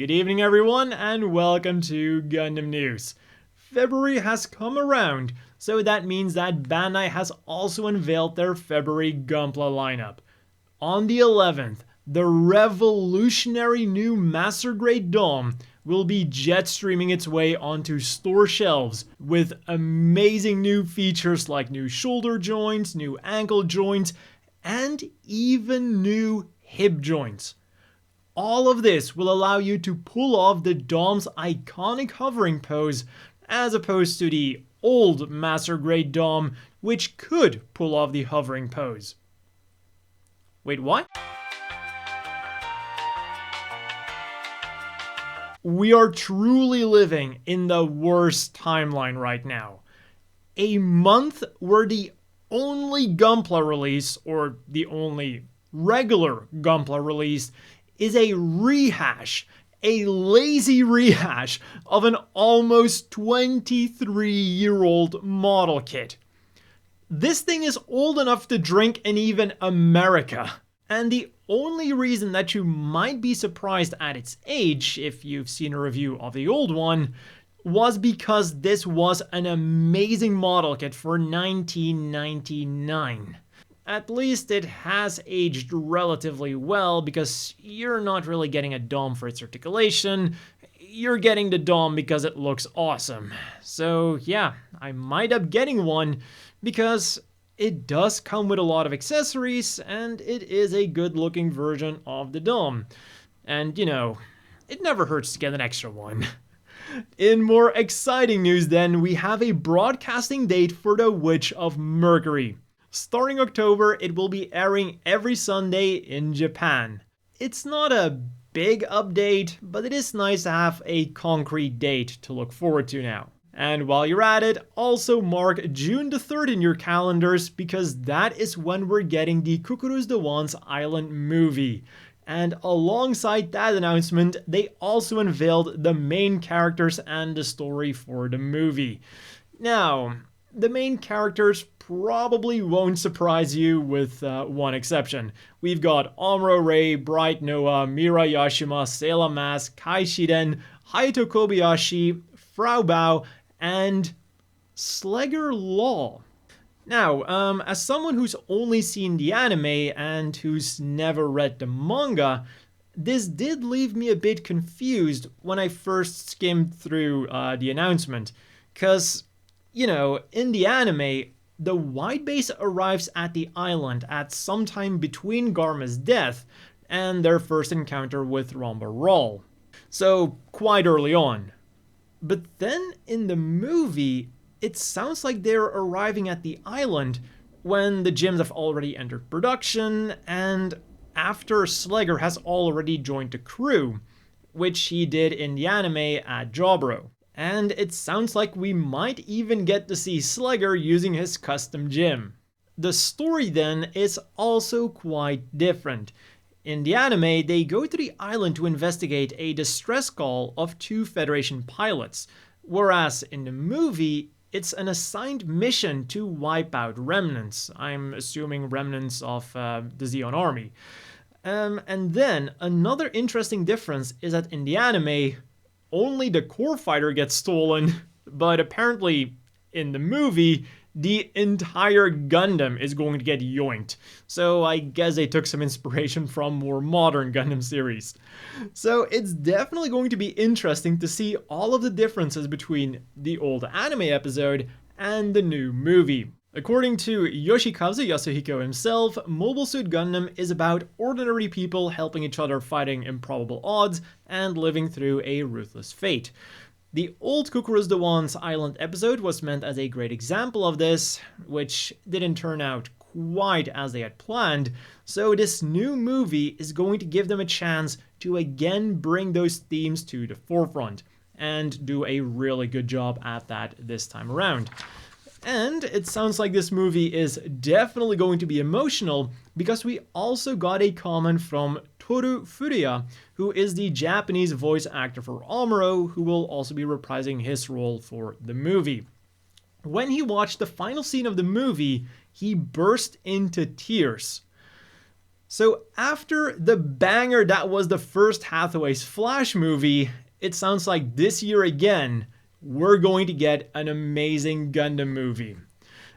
Good evening everyone and welcome to Gundam News. February has come around, so that means that Bandai has also unveiled their February Gunpla lineup. On the 11th, the revolutionary new Master Grade Dawn will be jet streaming its way onto store shelves with amazing new features like new shoulder joints, new ankle joints, and even new hip joints. All of this will allow you to pull off the Dom's iconic hovering pose as opposed to the old Master Grade Dom, which could pull off the hovering pose. Wait, what? We are truly living in the worst timeline right now. A month where the only Gunpla release, or the only regular Gunpla release, is a rehash, a lazy rehash of an almost 23-year-old model kit. This thing is old enough to drink in even America. And the only reason that you might be surprised at its age, if you've seen a review of the old one, was because this was an amazing model kit for 1999. At least it has aged relatively well because you're not really getting a Dom for its articulation, you're getting the Dom because it looks awesome. So yeah, I might up getting one because it does come with a lot of accessories and it is a good looking version of the Dom. And you know, it never hurts to get an extra one. In more exciting news then, we have a broadcasting date for The Witch of Mercury. Starting October, it will be airing every Sunday in Japan. It's not a big update, but it is nice to have a concrete date to look forward to now. And while you're at it, also mark June the 3rd in your calendars because that is when we're getting the Cucuruz Doan's Island movie. And alongside that announcement, they also unveiled the main characters and the story for the movie. Now, the main characters probably won't surprise you with one exception. We've got Amuro Ray, Bright Noah, Mira Yashima, Sailor Mask, Kai Shiden, Hayato Kobayashi, Frau Bao, and Slegger Law. Now, as someone who's only seen the anime and who's never read the manga, this did leave me a bit confused when I first skimmed through the announcement. Cause, you know, in the anime, the White Base arrives at the island at some time between Garma's death and their first encounter with Ramba Ral. So, quite early on. But then in the movie, it sounds like they're arriving at the island when the gyms have already entered production and after Slegger has already joined the crew, which he did in the anime at Jobro. And it sounds like we might even get to see Slegger using his custom gym. The story then is also quite different. In the anime, they go to the island to investigate a distress call of 2 Federation pilots, whereas in the movie, it's an assigned mission to wipe out remnants. I'm assuming remnants of the Zeon army. And then another interesting difference is that in the anime, only the core fighter gets stolen, but apparently in the movie, the entire Gundam is going to get yoinked. So I guess they took some inspiration from more modern Gundam series. So it's definitely going to be interesting to see all of the differences between the old anime episode and the new movie. According to Yoshikazu Yasuhiko himself, Mobile Suit Gundam is about ordinary people helping each other fighting improbable odds and living through a ruthless fate. The old Cucuruz Doan's Island episode was meant as a great example of this, which didn't turn out quite as they had planned, so this new movie is going to give them a chance to again bring those themes to the forefront, and do a really good job at that this time around. And it sounds like this movie is definitely going to be emotional because we also got a comment from Toru Furuya, who is the Japanese voice actor for Amuro, who will also be reprising his role for the movie. When he watched the final scene of the movie, he burst into tears. So after the banger that was the first Hathaway's Flash movie, it sounds like this year again, we're going to get an amazing Gundam movie.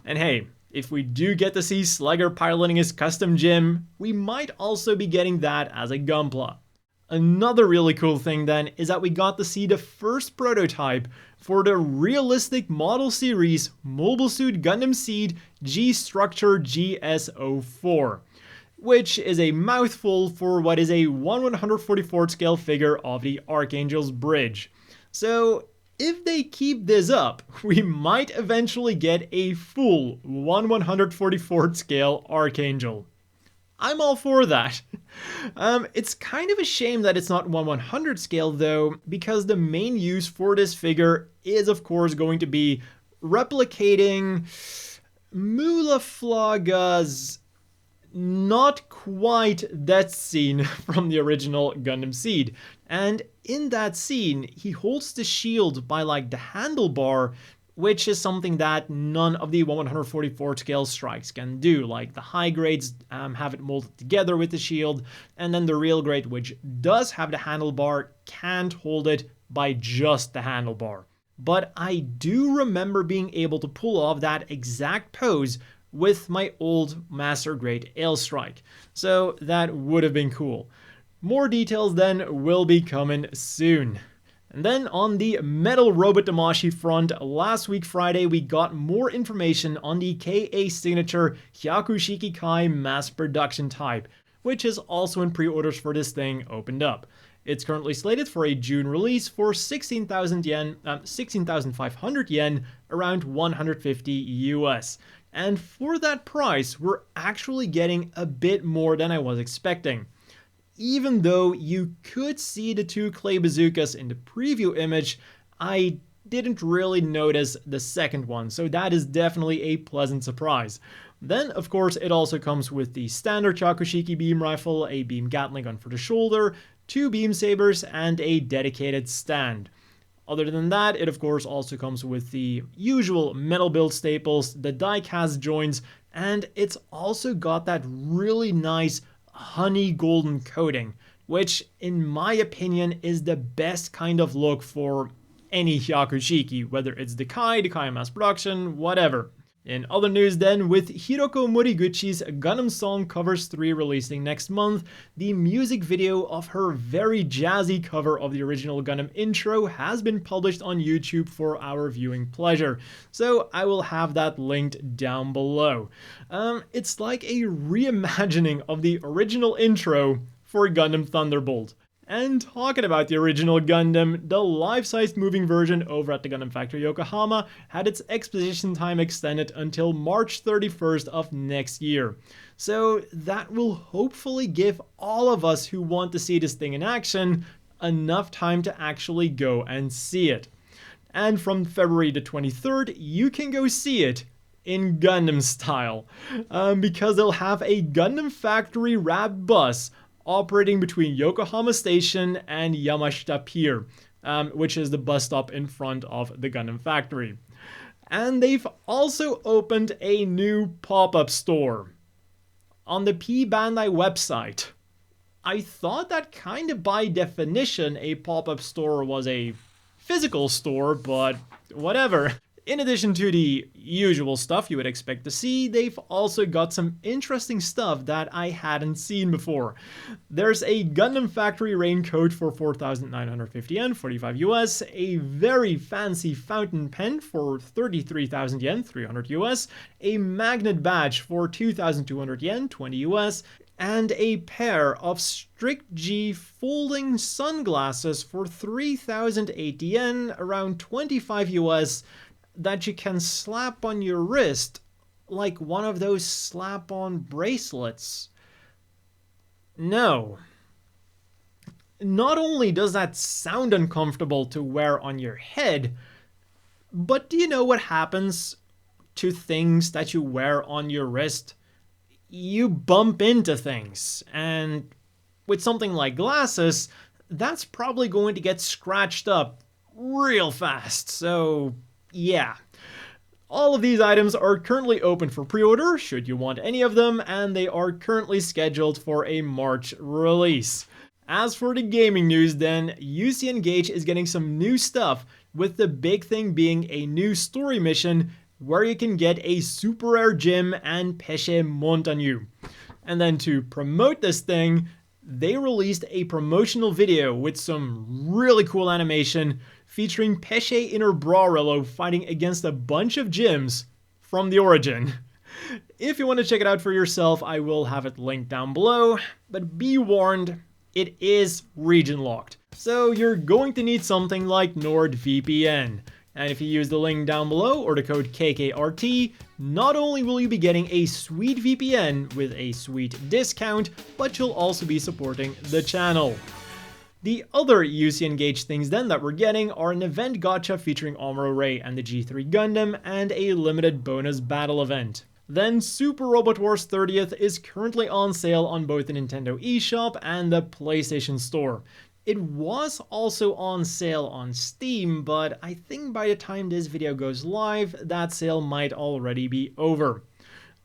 And hey, if we do get to see Slugger piloting his custom gym, we might also be getting that as a Gunpla. Another really cool thing then is that we got to see the first prototype for the realistic model series Mobile Suit Gundam Seed G-Structure GS04, which is a mouthful for what is a 1/144th scale figure of the Archangel's bridge. So if they keep this up, we might eventually get a full 1/144th scale Archangel. I'm all for that. It's kind of a shame that it's not 1/100 scale though, because the main use for this figure is of course going to be replicating Mulaflaga's not quite death scene from the original Gundam Seed. And in that scene, he holds the shield by like the handlebar, which is something that none of the 1/144th scale strikes can do. Like the high grades have it molded together with the shield, and then the real grade, which does have the handlebar, can't hold it by just the handlebar. But I do remember being able to pull off that exact pose with my old Master Grade Ailstrike, so that would have been cool. More details then will be coming soon. And then on the Metal Robot Damashii front, last week Friday we got more information on the KA signature Hyaku Shiki Kai mass production type, which is also in pre-orders for this thing opened up. It's currently slated for a June release for 16,000 yen, 16,500 yen, around 150 US. And for that price, we're actually getting a bit more than I was expecting. Even though you could see the two clay bazookas in the preview image, I didn't really notice the second one, so that is definitely a pleasant surprise. Then, of course, it also comes with the standard Chakushiki beam rifle, a beam Gatling gun for the shoulder, 2 beam sabers, and a dedicated stand. Other than that, it of course also comes with the usual metal build staples, the die-cast joints, and it's also got that really nice honey golden coating, which in my opinion is the best kind of look for any Hyaku Shiki, whether it's the Kai mass production, whatever. In other news then, with Hiroko Moriguchi's Gundam Song Covers 3 releasing next month, the music video of her very jazzy cover of the original Gundam intro has been published on YouTube for our viewing pleasure, so I will have that linked down below. It's like a reimagining of the original intro for Gundam Thunderbolt. And talking about the original Gundam, the life-size moving version over at the Gundam Factory Yokohama had its exposition time extended until March 31st of next year. So that will hopefully give all of us who want to see this thing in action enough time to actually go and see it. And from February the 23rd, you can go see it in Gundam style, because they'll have a Gundam Factory wrapped bus operating between Yokohama Station and Yamashita Pier, which is the bus stop in front of the Gundam Factory. And they've also opened a new pop-up store on the P Bandai website. I thought that kind of by definition a pop-up store was a physical store, but whatever. In addition to the usual stuff you would expect to see, they've also got some interesting stuff that I hadn't seen before. There's a Gundam Factory raincoat for 4,950 yen, 45 US, a very fancy fountain pen for 33,000 yen, 300 US, a magnet badge for 2,200 yen, 20 US, and a pair of Strict G folding sunglasses for 3,080 yen, around 25 US, that you can slap on your wrist like one of those slap-on bracelets. No. Not only does that sound uncomfortable to wear on your head, but do you know what happens to things that you wear on your wrist? You bump into things, and with something like glasses, that's probably going to get scratched up real fast, so yeah. All of these items are currently open for pre-order, should you want any of them, and they are currently scheduled for a March release. As for the gaming news then, UC Engage is getting some new stuff, with the big thing being a new story mission where you can get a super rare gem and Pesce Montagne. And then to promote this thing, they released a promotional video with some really cool animation featuring Pesce in her Brawrillo fighting against a bunch of gyms from the origin. If you want to check it out for yourself, I will have it linked down below, but be warned, it is region locked. So you're going to need something like NordVPN. And if you use the link down below or the code KKRT, not only will you be getting a sweet VPN with a sweet discount, but you'll also be supporting the channel. The other UC Engage things then that we're getting are an event gacha featuring Amuro Ray and the G3 Gundam and a limited bonus battle event. Then Super Robot Wars 30th is currently on sale on both the Nintendo eShop and the PlayStation Store. It was also on sale on Steam, but I think by the time this video goes live, that sale might already be over.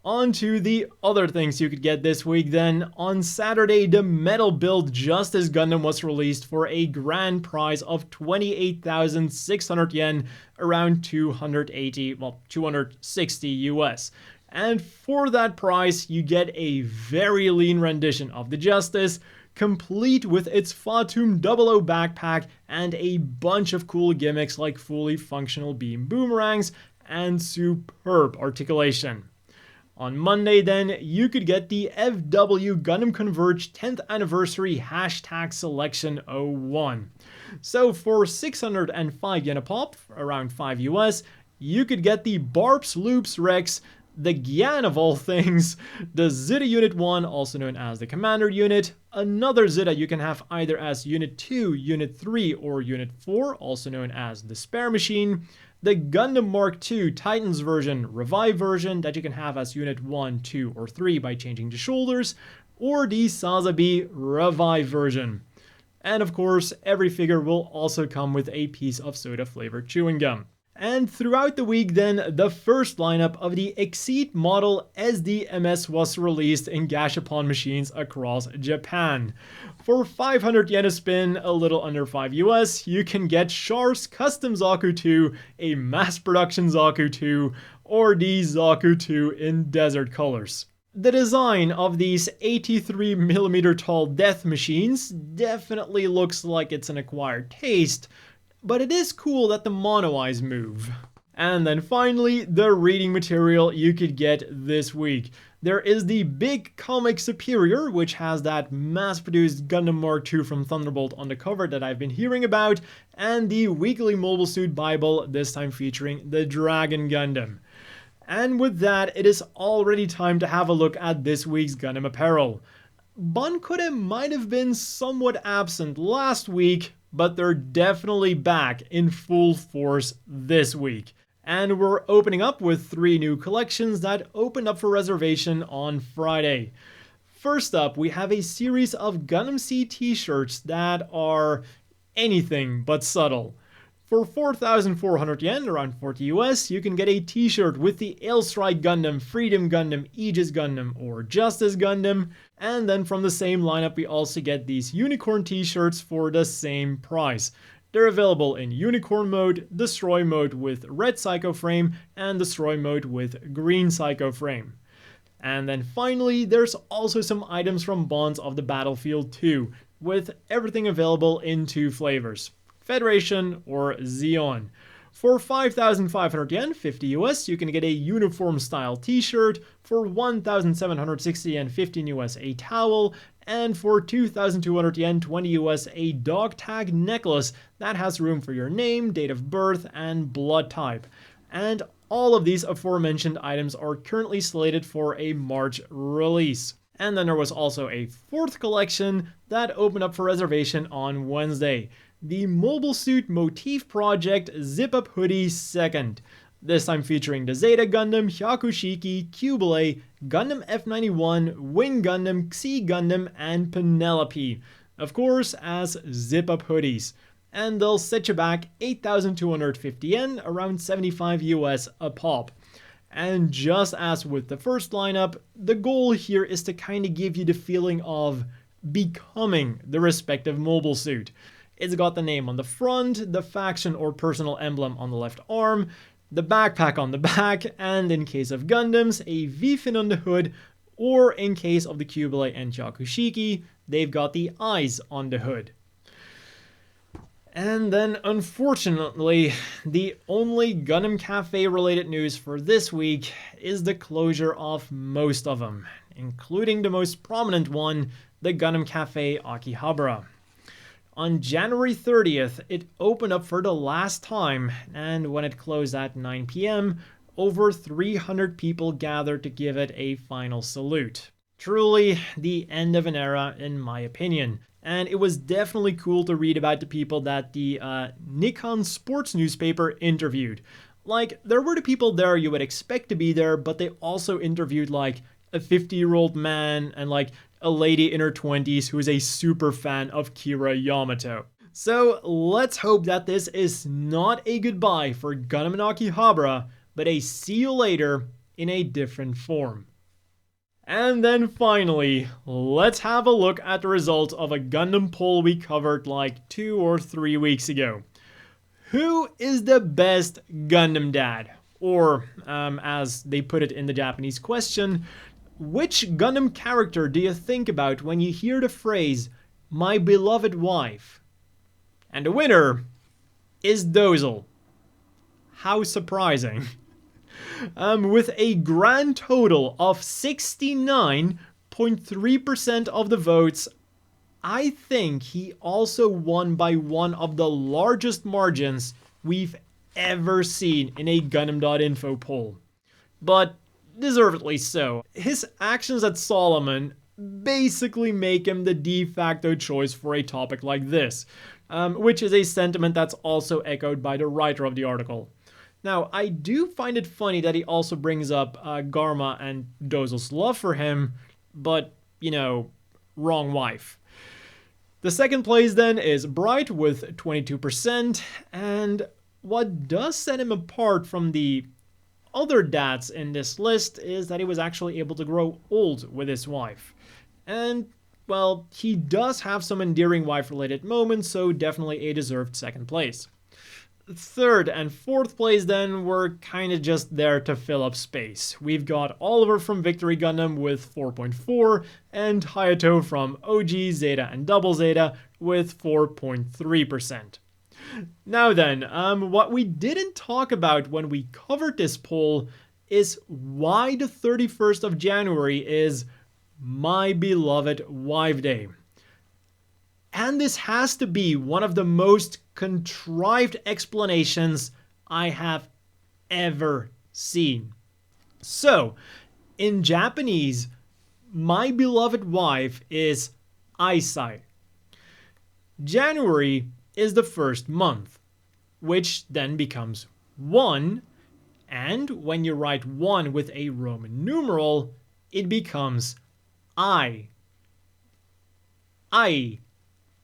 On to the other things you could get this week then. On Saturday, the Metal Build Justice Gundam was released for a grand prize of 28,600 yen, around 260 US. And for that price, you get a very lean rendition of the Justice, complete with its Fatum 00 backpack and a bunch of cool gimmicks like fully functional beam boomerangs and superb articulation. On Monday then, you could get the FW Gundam Converge 10th Anniversary #Selection01. So for 605 yen a pop, around 5 US, you could get the Barps Loops Rex, the Gyan of all things, the Zeta Unit 1, also known as the Commander Unit, another Zeta you can have either as Unit 2, Unit 3, or Unit 4, also known as the Spare Machine, the Gundam Mark II Titans version, Revive version that you can have as Unit 1, 2, or 3 by changing the shoulders, or the Sazabi Revive version. And of course, every figure will also come with a piece of soda-flavored chewing gum. And throughout the week then, the first lineup of the Exceed model SDMS was released in Gashapon machines across Japan. For 500 yen a spin, a little under 5 US, you can get Char's Custom Zaku 2, a mass production Zaku 2, or the Zaku 2 in desert colors. The design of these 83mm tall death machines definitely looks like it's an acquired taste, but it is cool that the mono eyes move. And then finally, the reading material you could get this week. There is the Big Comic Superior, which has that mass-produced Gundam Mark II from Thunderbolt on the cover that I've been hearing about, and the Weekly Mobile Suit Bible, this time featuring the Dragon Gundam. And with that, it is already time to have a look at this week's Gundam apparel. Bankure might have been somewhat absent last week, but they're definitely back in full force this week. And we're opening up with 3 new collections that opened up for reservation on Friday. First up, we have a series of Gundam Seed t-shirts that are anything but subtle. For 4,400 yen, around 40 US, you can get a t-shirt with the Ailstrike Gundam, Freedom Gundam, Aegis Gundam, or Justice Gundam. And then from the same lineup, we also get these Unicorn t-shirts for the same price. They're available in Unicorn mode, Destroy mode with red Psycho frame, and Destroy mode with green Psycho frame. And then finally, there's also some items from Bonds of the Battlefield 2, with everything available in 2 flavors. Federation or Xeon. For 5,500 yen, 50 US, you can get a uniform style t-shirt. For 1,760 yen, 15 US, a towel. And for 2,200 yen, 20 US, a dog tag necklace that has room for your name, date of birth, and blood type. And all of these aforementioned items are currently slated for a March release. And then there was also a 4th collection that opened up for reservation on Wednesday. The Mobile Suit Motif Project Zip-Up Hoodie 2nd. This time featuring the Zeta Gundam, Hyaku Shiki, Cubile, Gundam F91, Wing Gundam, Xi Gundam, and Penelope. Of course, as zip-up hoodies. and they'll set you back 8,250 yen, around 75 US a pop. And just as with the first lineup, the goal here is to kind of give you the feeling of becoming the respective mobile suit. It's got the name on the front, the faction or personal emblem on the left arm, the backpack on the back, and in case of Gundams, a V-fin on the hood, or in case of the Cubile and Hyaku Shiki, they've got the eyes on the hood. And then, unfortunately, the only Gundam Café related news for this week is the closure of most of them, including the most prominent one, the Gundam Café Akihabara. On January 30th, it opened up for the last time, and when it closed at 9 PM, over 300 people gathered to give it a final salute. Truly, the end of an era, in my opinion. And it was definitely cool to read about the people that the Nikon sports newspaper interviewed. Like, there were the people there you would expect to be there, but they also interviewed like a 50-year-old man and like a lady in her 20s who is a super fan of Kira Yamato. So let's hope that this is not a goodbye for Gundam and Akihabara, but a see you later in a different form. And then finally, let's have a look at the results of a Gundam poll we covered like 2 or 3 weeks ago. Who is the best Gundam dad? Or, as they put it in the Japanese question, which Gundam character do you think about when you hear the phrase, "my beloved wife"? And the winner is Dozel. How surprising. With a grand total of 69.3% of the votes, I think he also won by one of the largest margins we've ever seen in a Gundam.info poll. But deservedly so. His actions at Solomon basically make him the de facto choice for a topic like this, which is a sentiment that's also echoed by the writer of the article. Now, I do find it funny that he also brings up Garma and Dozel's love for him, but, you know, wrong wife. The second place then is Bright with 22%, and what does set him apart from the other dads in this list is that he was actually able to grow old with his wife. And, well, he does have some endearing wife-related moments, so definitely a deserved second place. Third and fourth place then were kind of just there to fill up space. We've got Oliver from Victory Gundam with 4.4 and Hayato from OG, Zeta, and Double Zeta with 4.3%. Now then, what we didn't talk about when we covered this poll is why the 31st of January is My Beloved Wife Day. And this has to be one of the most contrived explanations I have ever seen. So, in Japanese, my beloved wife is Aisai. January is the first month, which then becomes 1, and when you write 1 with a Roman numeral, it becomes I.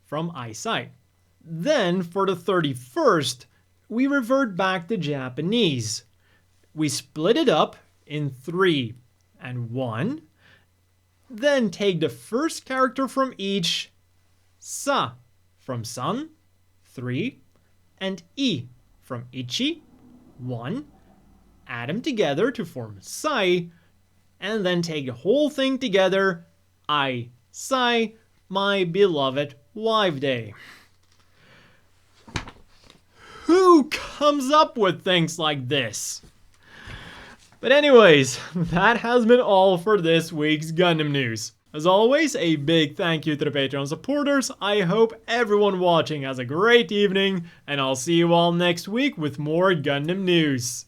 From eyesight. Then for the 31st, we revert back to Japanese. We split it up in 3 and 1, then take the first character from each, Sa from sun, 3, and I from Ichi, 1, add them together to form Sai, and then take the whole thing together, I, Sai, my beloved Wife Day. Who comes up with things like this? But anyways, that has been all for this week's Gundam news. As always, a big thank you to the Patreon supporters. I hope everyone watching has a great evening, and I'll see you all next week with more Gundam news.